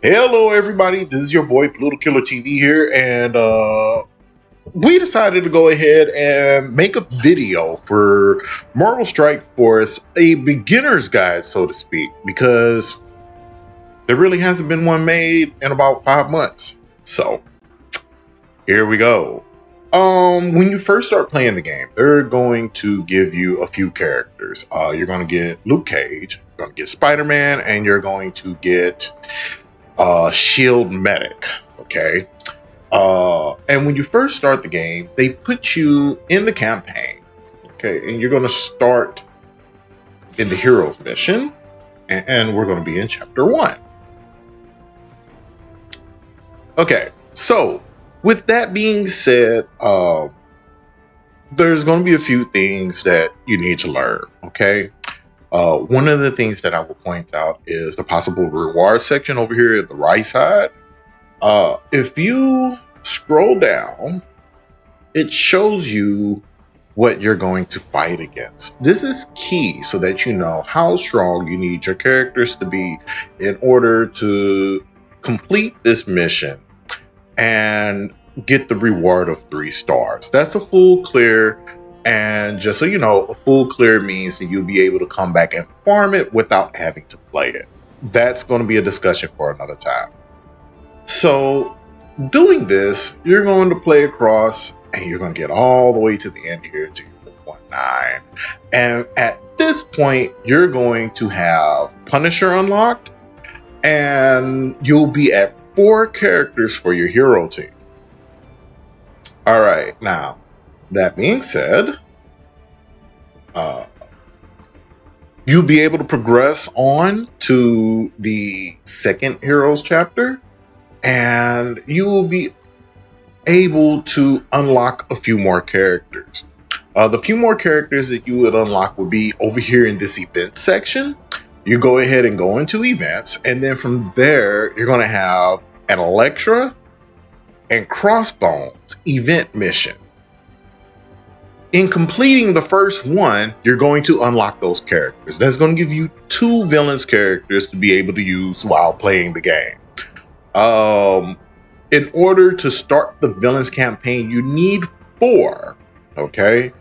Hello, everybody. This is your boy Pluto Killer TV here, and we decided to go ahead and make a video for Marvel Strike Force, a beginner's guide, so to speak, because there really hasn't been one made in about 5 months. So here we go. When you first start playing the game, they're going to give you a few characters. You're going to get Luke Cage, you're going to get Spider-Man, and you're going to get Shield Medic. Okay. And when you first start the game, they put you in the campaign. Okay, and you're going to start in the Heroes mission, and we're going to be in Chapter 1. Okay, so with that being said, there's going to be a few things that you need to learn. Okay. One of the things that I will point out is the possible reward section over here at the right side. If you scroll down, it shows you what you're going to fight against. This is key so that you know how strong you need your characters to be in order to complete this mission and get the reward of 3 stars. That's a full clear. And just so you know, a full clear means that you'll be able to come back and farm it without having to play it. That's going to be a discussion for another time. So doing this, you're going to play across and you're going to get all the way to the end here to 1.9. And at this point, you're going to have Punisher unlocked and you'll be at 4 characters for your hero team. All right, now that being said, you'll be able to progress on to the second Heroes chapter, and you will be able to unlock a few more characters. The few more characters that you would unlock would be over here in this event section. You go ahead and go into events, and then from there, you're going to have an Elektra and Crossbones event mission. In completing the first one, you're going to unlock those characters. That's going to give you 2 villains characters to be able to use while playing the game. In order to start the villains campaign, you need 4. Okay,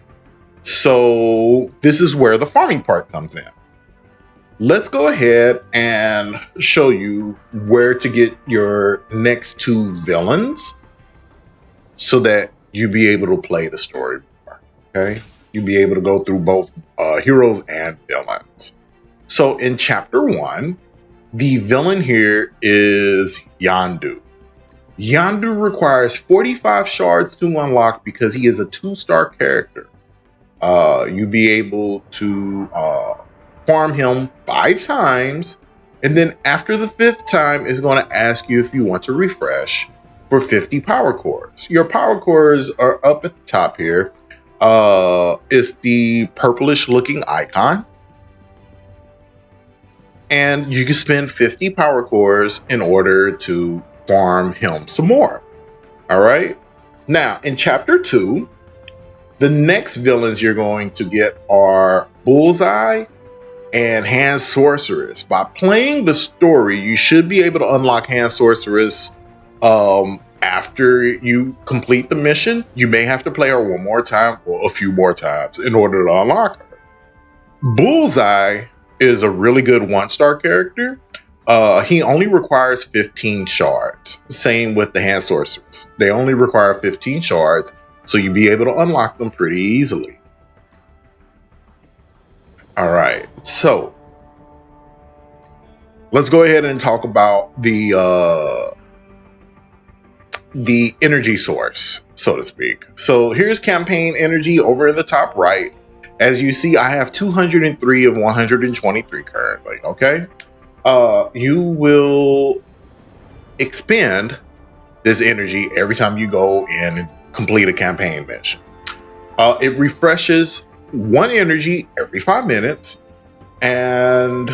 so this is where the farming part comes in. Let's go ahead and show you where to get your next 2 villains so that you'll be able to play the story more. Okay, you'll be able to go through both heroes and villains. So in Chapter 1, the villain here is Yondu. Yondu requires 45 shards to unlock because he is a 2-star character. You'll be able to farm him 5 times, and then after the 5th time, it's going to ask you if you want to refresh for 50 power cores. Your power cores are up at the top here. It's the purplish looking icon, and you can spend 50 power cores in order to farm him some more. All right, now in Chapter 2, the next villains you're going to get are Bullseye and Hand Sorceress. By playing the story, you should be able to unlock Hand Sorceress after you complete the mission. You may have to play her one more time or a few more times in order to unlock her. Bullseye is a really good 1-star character. He only requires 15 shards. Same with the Hand Sorceress. They only require 15 shards, so you'll be able to unlock them pretty easily. All right, so let's go ahead and talk about the energy source, so to speak. So here's campaign energy over in the top right. As you see, I have 203 of 123 currently. Okay, you will expend this energy every time you go in and complete a campaign mission. It refreshes 1 energy every 5 minutes, and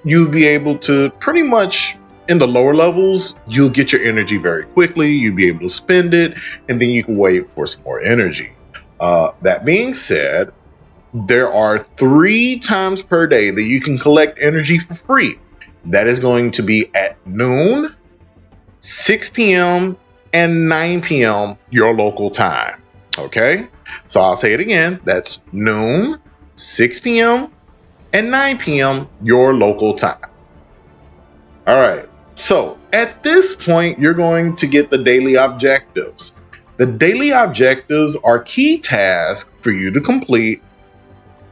you'll be able to pretty much, in the lower levels, you'll get your energy very quickly. You'll be able to spend it, and then you can wait for some more energy. That being said, there are 3 times per day that you can collect energy for free. That is going to be at noon, 6 p.m. and 9 p.m. your local time. Okay, so I'll say it again. That's noon, 6 p.m. and 9 p.m. your local time. All right, so at this point, you're going to get the daily objectives. The daily objectives are key tasks for you to complete,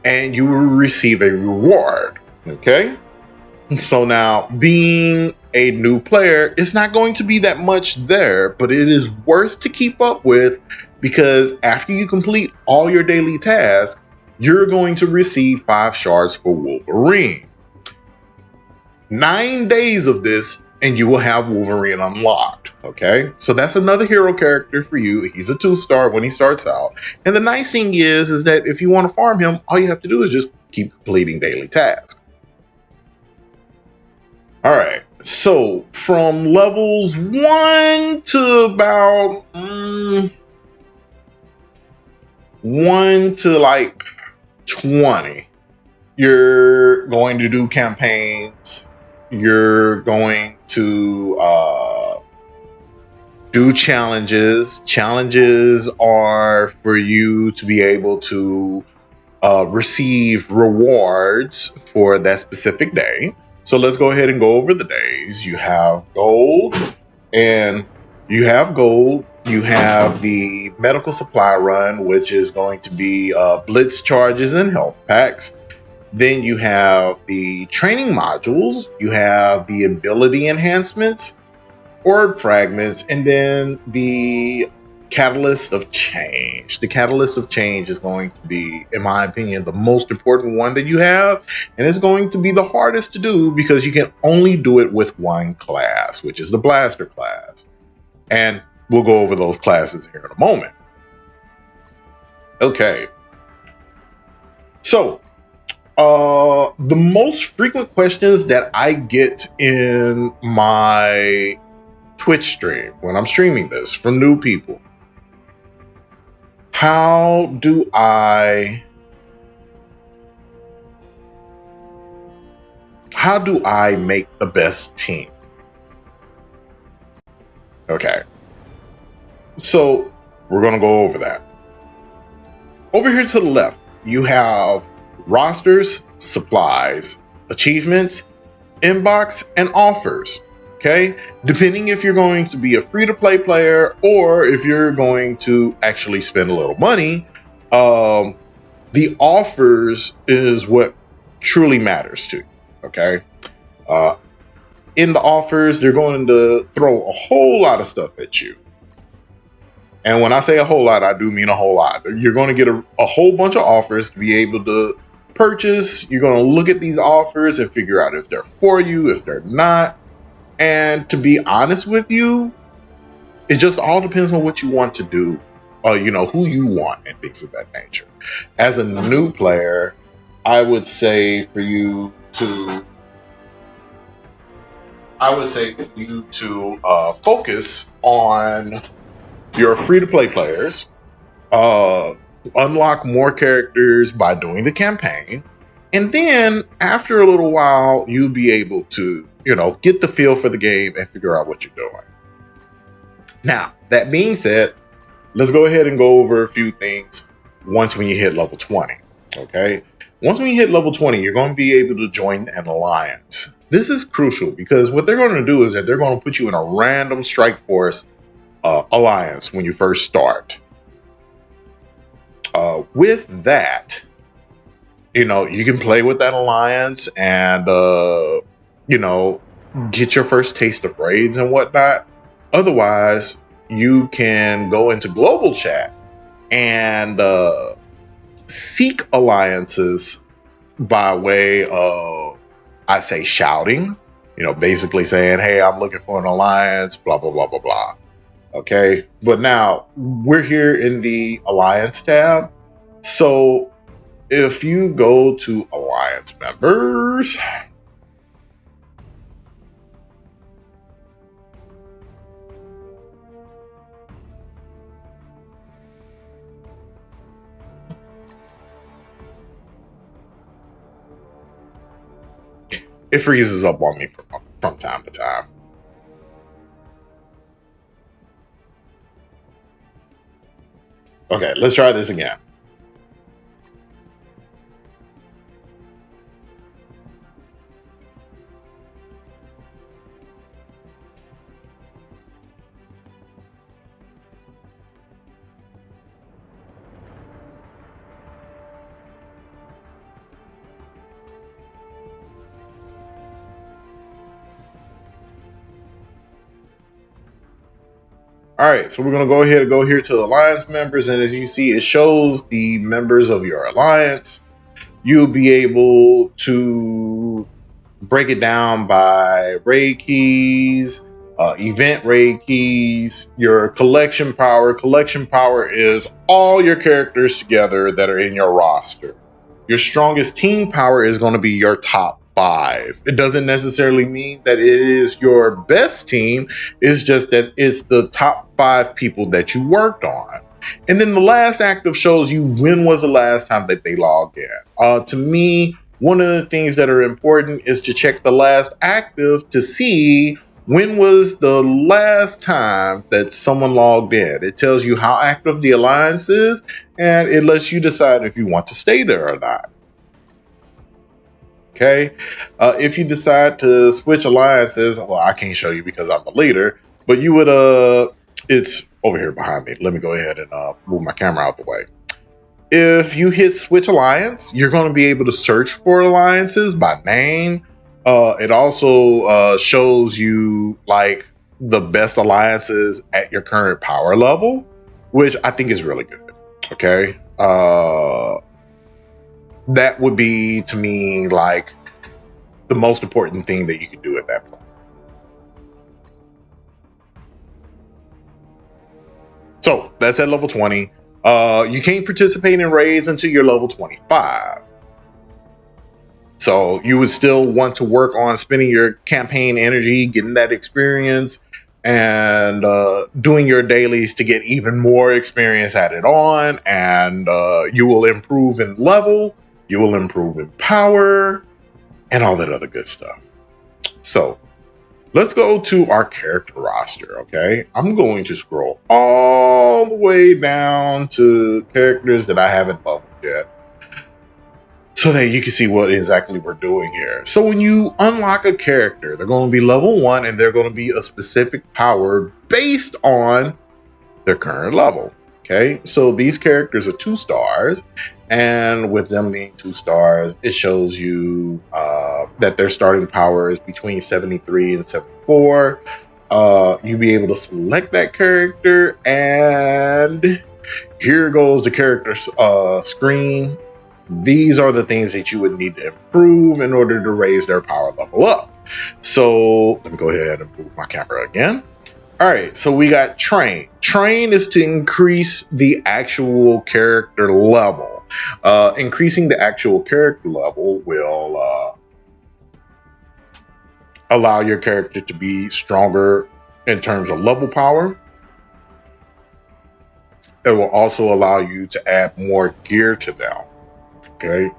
and you will receive a reward. Okay, so now being a new player, it's not going to be that much there, but it is worth to keep up with, because after you complete all your daily tasks, you're going to receive 5 shards for Wolverine. 9 days of this and you will have Wolverine unlocked. Okay, so that's another hero character for you. He's a 2-star when he starts out, and the nice thing is that if you want to farm him, all you have to do is just keep completing daily tasks. All right, so from levels 1 to about 1 to like 20, you're going to do campaigns. You're going to do challenges. Challenges are for you to be able to receive rewards for that specific day. So let's go ahead and go over the days. You have gold, and you have the medical supply run, which is going to be blitz charges and health packs. Then you have the training modules, you have the ability enhancements, orb fragments, and then the catalyst of change. The catalyst of change is going to be, in my opinion, the most important one that you have, and it's going to be the hardest to do because you can only do it with one class, which is the blaster class. And we'll go over those classes here in a moment. Okay. So, the most frequent questions that I get in my Twitch stream when I'm streaming this from new people: how do I make the best team? Okay, so we're gonna go over that. Over here to the left, you have rosters, supplies, achievements, inbox, and offers. Okay, depending if you're going to be a free-to-play player or if you're going to actually spend a little money, the offers is what truly matters to you. Okay, in the offers, they're going to throw a whole lot of stuff at you. And when I say a whole lot, I do mean a whole lot. You're going to get a whole bunch of offers to be able to purchase. You're going to look at these offers and figure out if they're for you, if they're not. And to be honest with you, it just all depends on what you want to do, who you want and things of that nature. As a new player, I would say for you to focus on your free-to-play players, unlock more characters by doing the campaign, and then after a little while, you'll be able to, get the feel for the game and figure out what you're doing. Now, that being said, let's go ahead and go over a few things once when you hit level 20, okay? Once when you hit level 20, you're going to be able to join an alliance. This is crucial because what they're going to do is that they're going to put you in a random strike force alliance when you first start. With that, you can play with that alliance and get your first taste of raids and whatnot. Otherwise, you can go into global chat and seek alliances by way of, I say, shouting, basically saying, hey, I'm looking for an alliance, blah, blah, blah, blah, blah. Okay, but now we're here in the Alliance tab. So if you go to Alliance members, it freezes up on me from time to time. Okay, let's try this again. All right, so we're going to go ahead and go here to Alliance members. And as you see, it shows the members of your Alliance. You'll be able to break it down by raid keys, event raid keys, your collection power. Collection power is all your characters together that are in your roster. Your strongest team power is going to be your top 5. It doesn't necessarily mean that it is your best team. It's just that it's the top 5 people that you worked on. And then the last active shows you when was the last time that they logged in. To me, one of the things that are important is to check the last active to see when was the last time that someone logged in. It tells you how active the alliance is, and it lets you decide if you want to stay there or not. Okay, if you decide to switch alliances, well, I can't show you because I'm the leader, but you would, it's over here behind me. Let me go ahead and move my camera out the way. If you hit switch alliance, you're going to be able to search for alliances by name. It also shows you like the best alliances at your current power level, which I think is really good. Okay. That would be, to me, like the most important thing that you can do at that point. So that's at level 20. You can't participate in raids until you're level 25. So you would still want to work on spending your campaign energy, getting that experience, and doing your dailies to get even more experience added on. And you will improve in level, you will improve in power, and all that other good stuff. So let's go to our character roster, okay? I'm going to scroll all the way down to characters that I haven't leveled yet, so that you can see what exactly we're doing here. So when you unlock a character, they're going to be level 1, and they're going to be a specific power based on their current level. Okay, so these characters are 2 stars, and with them being 2 stars, it shows you that their starting power is between 73 and 74. You'll be able to select that character, and here goes the character screen. These are the things that you would need to improve in order to raise their power level up. So let me go ahead and move my camera again. All right, so we got train. Train is to increase the actual character level. Increasing the actual character level will allow your character to be stronger in terms of level power. It will also allow you to add more gear to them. Okay.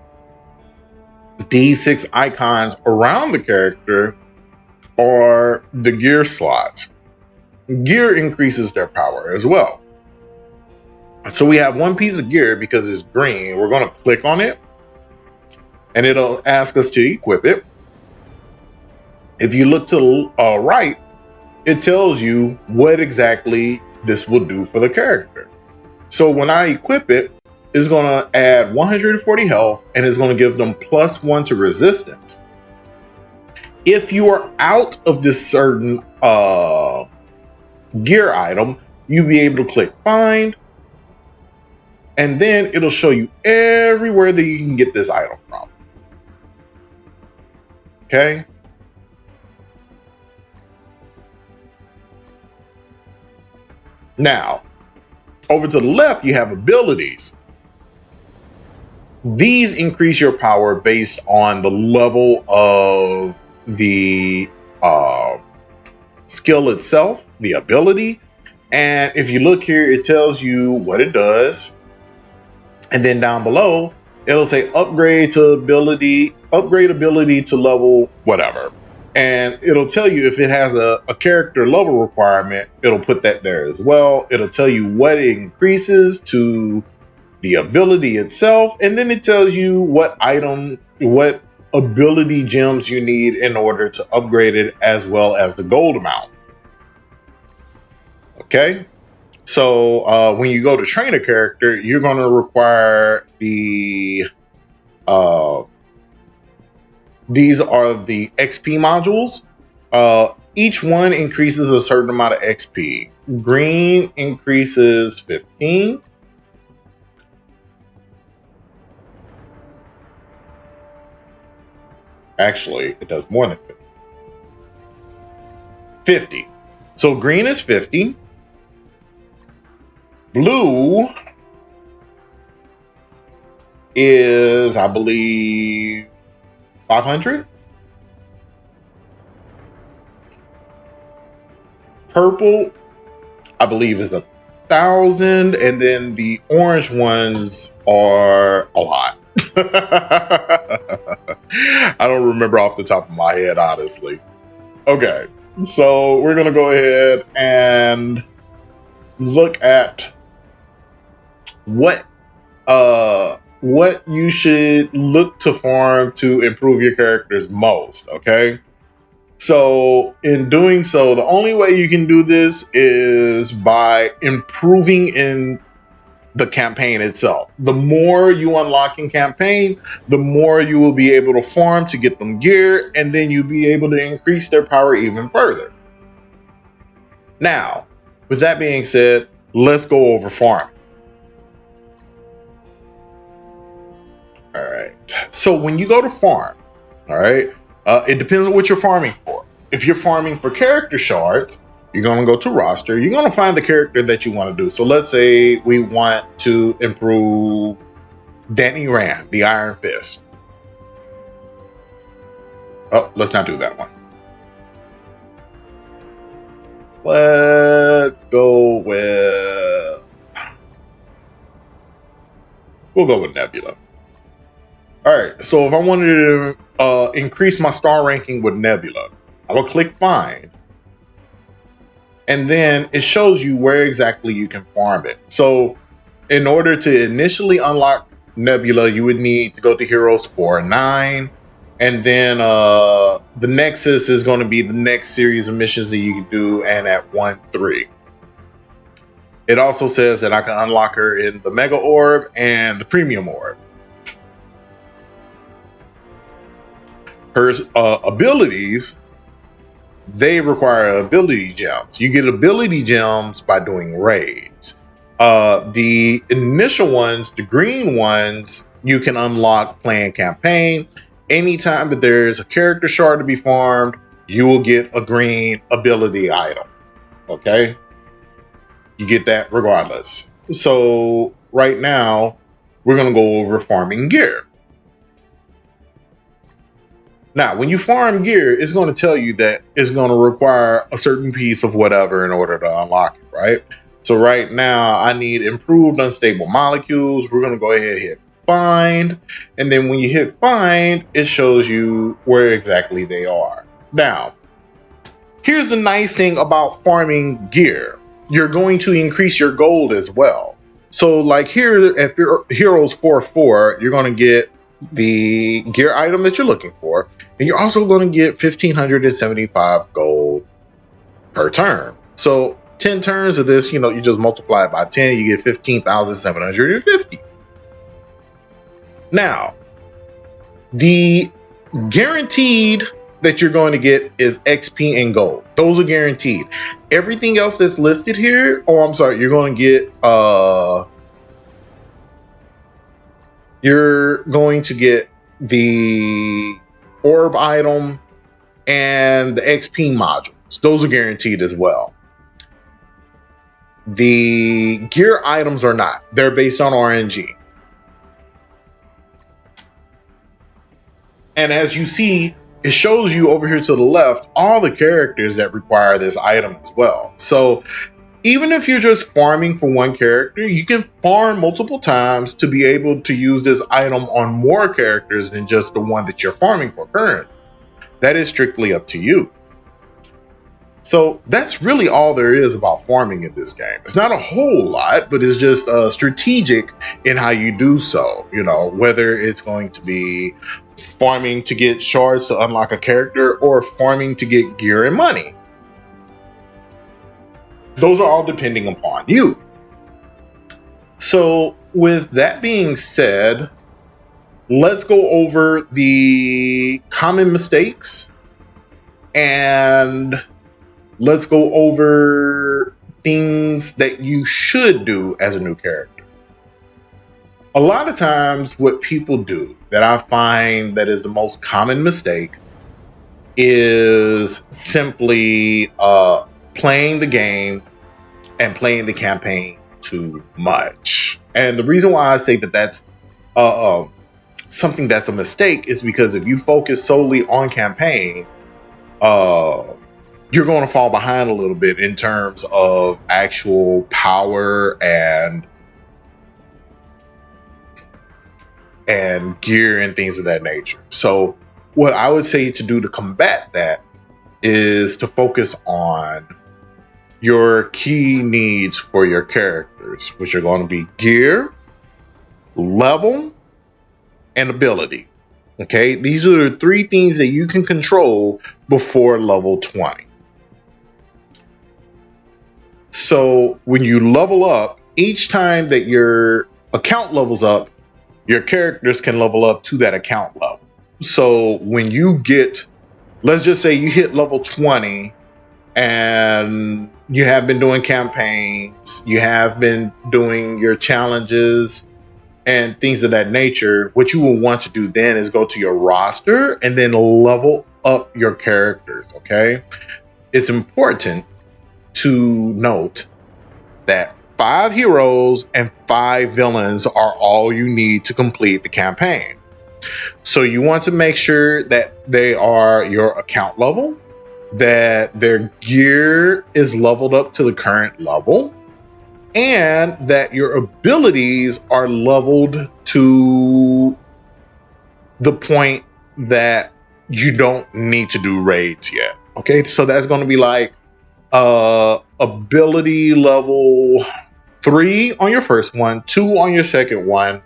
These 6 icons around the character are the gear slots. Gear increases their power as well. So we have one piece of gear because it's green. We're going to click on it and it'll ask us to equip it. If you look to the right, it tells you what exactly this will do for the character. So when I equip it, it's going to add 140 health and it's going to give them +1 to resistance. If you are out of this certain gear item, you'll be able to click find, and then it'll show you everywhere that you can get this item from. Okay. Now, over to the left, you have abilities. These increase your power based on the level of the skill itself, the ability. And if you look here, it tells you what it does. And then down below, it'll say upgrade ability to level whatever. And it'll tell you if it has a character level requirement, it'll put that there as well. It'll tell you what it increases to the ability itself, and then it tells you what ability gems you need in order to upgrade it, as well as the gold amount. Okay, so when you go to train a character, you're going to require these are the XP modules. Each one increases a certain amount of XP. Green increases 15. Actually, it does more than 50. So green is 50. Blue is, I believe, 500. Purple, I believe, is 1,000, and then the orange ones are a lot. I don't remember off the top of my head, honestly. Okay, so we're gonna go ahead and look at what you should look to farm to improve your characters most. Okay, so in doing so, the only way you can do this is by improving in the campaign itself. The more you unlock in campaign, the more you will be able to farm to get them gear, and then you'll be able to increase their power even further. Now, with that being said, let's go over farming. All right. So when you go to farm, all right, it depends on what you're farming for. If you're farming for character shards, you're going to go to roster. You're going to find the character that you want to do. So let's say we want to improve Danny Rand, the Iron Fist. Oh, let's not do that one. Let's go with... We'll go with Nebula. All right, so if I wanted to increase my star ranking with Nebula, I will click Find. And then it shows you where exactly you can farm it. So in order to initially unlock Nebula, you would need to go to Heroes 4 and 9. And then the Nexus is going to be the next series of missions that you can do, and at 1-3. It also says that I can unlock her in the Mega Orb and the Premium Orb. Her abilities, they require ability gems. You get ability gems by doing raids. The initial ones, the green ones, you can unlock playing campaign. Anytime that there's a character shard to be farmed, you will get a green ability item. Okay? You get that regardless. So right now, we're going to go over farming gear. Now, when you farm gear, it's going to tell you that it's going to require a certain piece of whatever in order to unlock it, right? So right now, I need improved unstable molecules. We're going to go ahead and hit Find. And then when you hit Find, it shows you where exactly they are. Now, here's the nice thing about farming gear. You're going to increase your gold as well. So like here at Heroes 4-4, you're going to get the gear item that you're looking for, and you're also going to get 1,575 gold per turn. So 10 turns of this, you just multiply it by 10, you get 15,750. Now, the guaranteed that you're going to get is XP and gold. Those are guaranteed. Everything else that's listed here, you're going to get you're going to get the orb item and the XP modules. Those are guaranteed as well. The gear items are not. They're based on RNG. And as you see, it shows you over here to the left all the characters that require this item as well. So even if you're just farming for one character, you can farm multiple times to be able to use this item on more characters than just the one that you're farming for currently. That is strictly up to you. So that's really all there is about farming in this game. It's not a whole lot, but it's just strategic in how you do so. You know, whether it's going to be farming to get shards to unlock a character or farming to get gear and money. Those are all depending upon you. So with that being said, let's go over the common mistakes and let's go over things that you should do as a new character. A lot of times what people do that I find that is the most common mistake is simply playing the game and playing the campaign too much. And the reason why I say that that's something that's a mistake is because if you focus solely on campaign, you're going to fall behind a little bit in terms of actual power and gear and things of that nature. So what I would say to do to combat that is to focus on your key needs for your characters, which are going to be gear, level, and ability. Okay, these are the three things that you can control before level 20. So when you level up, each time that your account levels up, your characters can level up to that account level. So when you get, let's just say you hit level 20 and you have been doing campaigns, you have been doing your challenges and things of that nature, what you will want to do then is go to your roster and then level up your characters, okay? It's important to note that 5 heroes and 5 villains are all you need to complete the campaign. So you want to make sure that they are your account level, that their gear is leveled up to the current level, and that your abilities are leveled to the point that you don't need to do raids yet. Okay, so that's going to be like ability level 3 on your first one, 2 on your second one,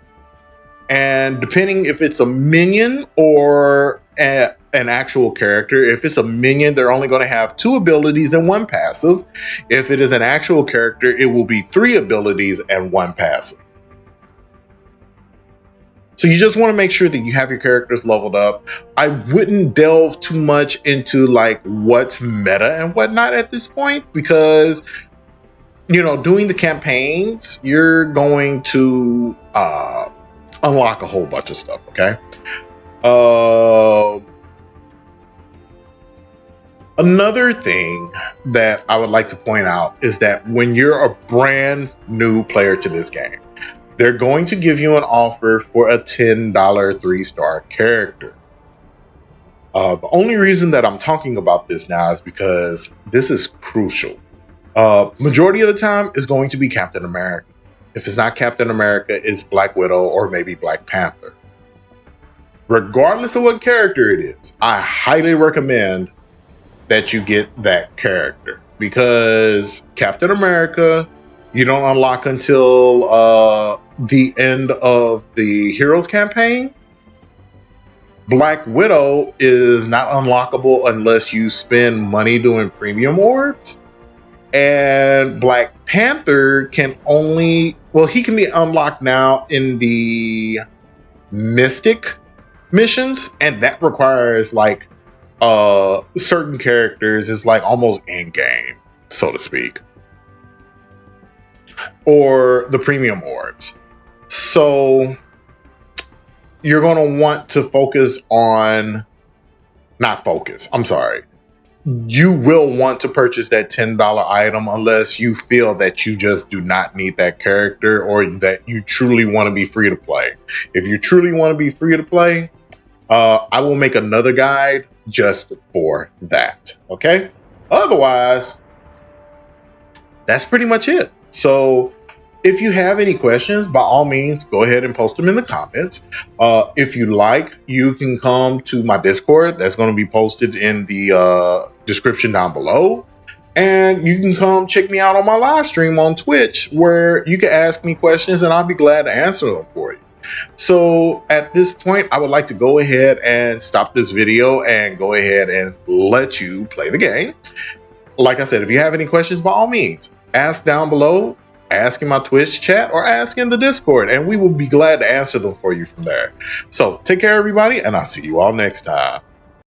and depending if it's a minion or an actual character, if it's a minion, they're only going to have 2 abilities and 1 passive. If it is an actual character, it will be 3 abilities and 1 passive. So you just want to make sure that you have your characters leveled up. I wouldn't delve too much into like what's meta and whatnot at this point, because you know, doing the campaigns, you're going to unlock a whole bunch of stuff. Okay. Another thing that I would like to point out is that when you're a brand new player to this game, they're going to give you an offer for a $10 3-star character. The only reason that I'm talking about this now is because this is crucial. Majority of the time is going to be Captain America. If it's not Captain America, it's Black Widow or maybe Black Panther. Regardless of what character it is, I highly recommend that you get that character, because Captain America, you don't unlock until the end of the Heroes campaign. Black Widow is not unlockable unless you spend money doing premium orbs. And Black Panther can only, well, he can be unlocked now in the Mystic missions, and that requires like certain characters. Is like almost end game, so to speak, or the premium orbs. So you're going to want to focus on, not focus, I'm sorry. You will want to purchase that $10 item unless you feel that you just do not need that character, or that you truly want to be free to play. If you truly want to be free to play, I will make another guide just for that. Okay. Otherwise, that's pretty much it. So If you have any questions, by all means, go ahead and post them in the comments. If you like, you can come to my Discord. That's going to be posted in the description down below. And you can come check me out on my live stream on Twitch, where you can ask me questions and I'll be glad to answer them for you. So at this point, I would like to go ahead and stop this video and go ahead and let you play the game. Like I said, if you have any questions, by all means, ask down below, ask in my Twitch chat, or ask in the Discord, and we will be glad to answer them for you from there. So take care, everybody, and I'll see you all next time.